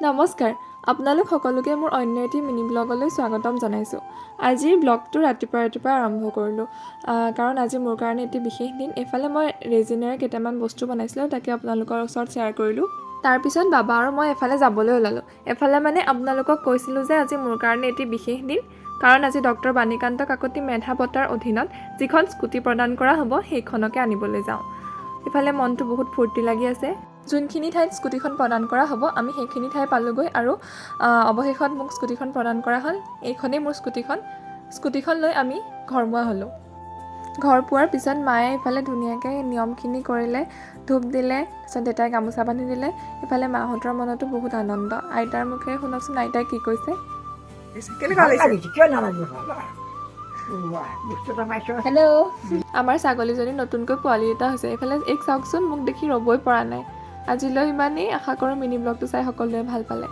নমস্কাৰ, আপোনালোক সকলোকে মোৰ অন্য এটি মিনি ব্লগলৈ স্বাগতম জনাইছোঁ। আজিৰ ব্লগটো ৰাতিপুৱা আৰম্ভ কৰিলোঁ, কাৰণ আজি মোৰ কাৰণে এটি বিশেষ দিন। এফালে মই ৰেজিনেৰে কেইটামান বস্তু বনাইছিলোঁ, তাকে আপোনালোকৰ ওচৰত শ্বেয়াৰ কৰিলোঁ। তাৰপিছত বাবা আৰু মই এফালে যাবলৈ ওলালোঁ। এফালে মানে আপোনালোকক কৈছিলোঁ যে আজি মোৰ কাৰণে এটি বিশেষ দিন, কাৰণ আজি ডক্টৰ বাণীকান্ত কাকতি মেধা বঁটাৰ অধীনত যিখন স্কুটি প্ৰদান কৰা হ'ব সেইখনকে আনিবলৈ যাওঁ। ইফালে মনটো বহুত ফূৰ্তি লাগি আছে। যোনখিনি ঠাইত স্কুটিখন প্ৰদান কৰা হ'ব আমি সেইখিনি ঠাই পালোঁগৈ আৰু অৱশেষত মোক স্কুটিখন প্ৰদান কৰা হ'ল। এইখনেই মোৰ স্কুটিখন লৈ আমি ঘৰমুৱা হ'লোঁ। ঘৰ পোৱাৰ পিছত মায়ে ইফালে ধুনীয়াকৈ নিয়মখিনি কৰিলে, ধূপ দিলে, তাৰপিছত দেউতাই গামোচা বান্ধি দিলে। ইফালে মাহঁতৰ মনতো বহুত আনন্দ। আইতাৰ মুখেৰে শুনকচোন, আইতাই কি কৈছে। হেল্ল', আমাৰ ছাগলীজনী নতুনকৈ পোৱালি এটা হৈছে। এইফালে চাওকচোন, মোক দেখি ৰ'বই পৰা নাই। আজিলৈ ইমানেই। আশা কৰোঁ মিনি ব্লগটো চাই সকলোৱে ভাল পালে।